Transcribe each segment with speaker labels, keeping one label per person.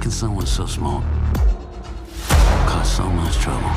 Speaker 1: can someone so small cause so much trouble?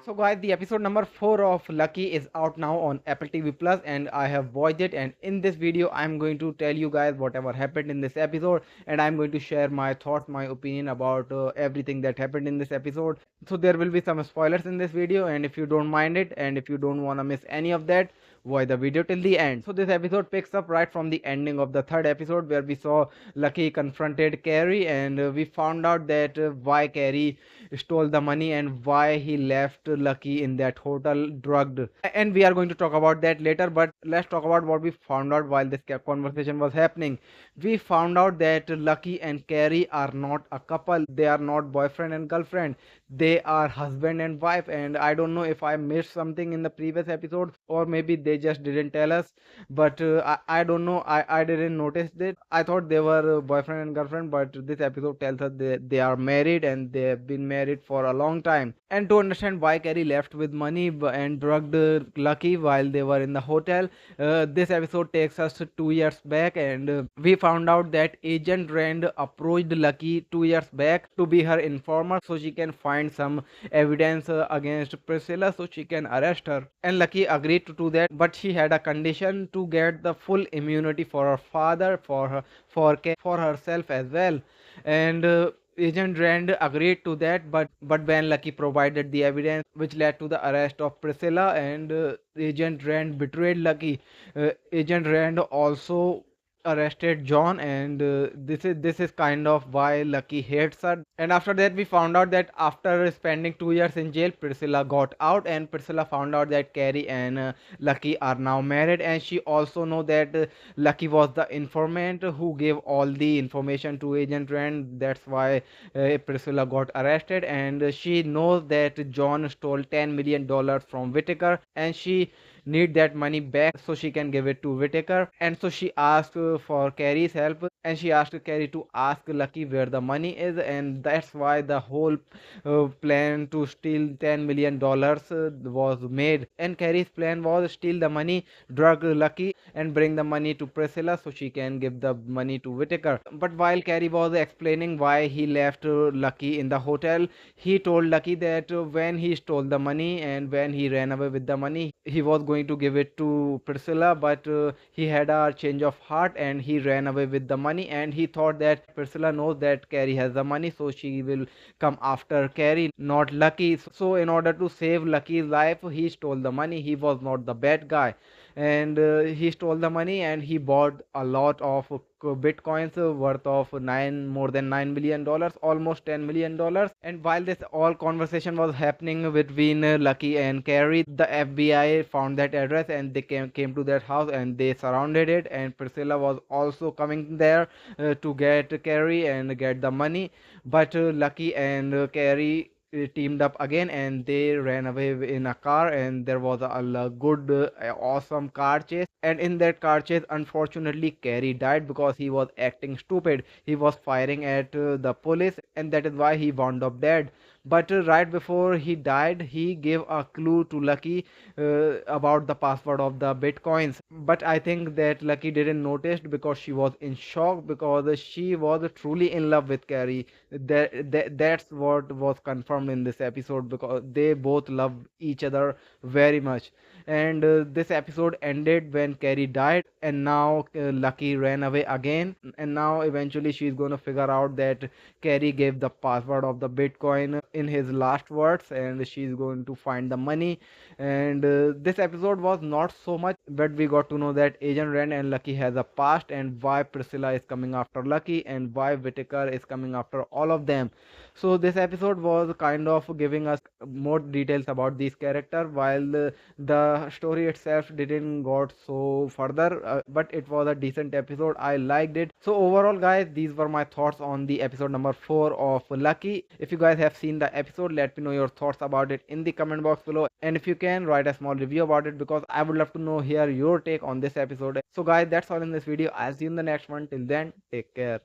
Speaker 2: So guys, the episode number 4 of Lucky is out now on Apple TV Plus, and I have watched it, and in this video I'm going to tell you guys whatever happened in this episode, and I'm going to share my thoughts, my opinion about everything that happened in this episode. So there will be some spoilers in this video, and if you don't mind it and if you don't want to miss any of that, watch the video till the end. So this episode picks up right from the ending of the third episode, where we saw Lucky confronted Carrie, and we found out that why Carrie stole the money and why he left Lucky in that hotel drugged. And we are going to talk about that later, but let's talk about what we found out while this conversation was happening. We found out that Lucky and Carrie are not a couple, they are not boyfriend and girlfriend, they are husband and wife. And I don't know if I missed something in the previous episode, or maybe they just didn't tell us, but I don't know, I didn't notice that. I thought they were boyfriend and girlfriend, but this episode tells us they are married and they have been married for a long time. And to understand why Carrie left with money and drugged Lucky while they were in the hotel, this episode takes us 2 years back, and we found out that Agent Rand approached Lucky 2 years back to be her informer so she can find some evidence against Priscilla so she can arrest her. And Lucky agreed to do that, but she had a condition to get the full immunity for her father, for her, for herself as well. And Agent Rand agreed to that, but when Lucky provided the evidence which led to the arrest of Priscilla, and Agent Rand betrayed Lucky, Agent Rand also arrested John, and this is kind of why Lucky hates her. And after that, we found out that after spending 2 years in jail, Priscilla got out, and Priscilla found out that Carrie and Lucky are now married, and she also know that Lucky was the informant who gave all the information to Agent Rand. That's why Priscilla got arrested, and she knows that John stole $10 million from Whitaker, and she need that money back so she can give it to Whitaker. And so she asked for Carrie's help, and she asked Carrie to ask Lucky where the money is, and that's why the whole plan to steal $10 million was made. And Carrie's plan was steal the money, drug Lucky, and bring the money to Priscilla so she can give the money to Whitaker. But while Carrie was explaining why he left Lucky in the hotel, he told Lucky that when he stole the money and when he ran away with the money, he was going to give it to Priscilla, but he had a change of heart and he ran away with the money, and he thought that Priscilla knows that Carrie has the money, so she will come after Carrie, not Lucky. So in order to save Lucky's life, he stole the money. He was not the bad guy, and he stole the money and he bought a lot of bitcoins worth of more than $9 million, almost $10 million. And while this all conversation was happening between Lucky and Carrie, the FBI found that address and they came to that house and they surrounded it, and Priscilla was also coming there to get Carrie and get the money. But Lucky and Carrie teamed up again and they ran away in a car, and there was a good awesome car chase. And in that car chase, unfortunately, Carrie died because he was acting stupid. He was firing at the police, and that is why he wound up dead. But right before he died, he gave a clue to Lucky about the password of the bitcoins. But I think that Lucky didn't notice because she was in shock, because she was truly in love with Carrie. That's what was confirmed in this episode, because they both love each other very much. And this episode ended when Carrie died, and now Lucky ran away again, and now eventually she's going to figure out that Carrie gave the password of the Bitcoin in his last words, and she's going to find the money. And this episode was not so much, but we got to know that Agent Rand and Lucky has a past, and why Priscilla is coming after Lucky, and why Whitaker is coming after all of them. So this episode was kind of giving us more details about these characters, while the story itself didn't got so further, but it was a decent episode. I liked it. So overall guys, these were my thoughts on the episode number 4 of Lucky. If you guys have seen the episode, let me know your thoughts about it in the comment box below, and if you can, write a small review about it, because I would love to know hear your take on this episode. So guys, that's all in this video. I'll see you in the next one. Till then, take care.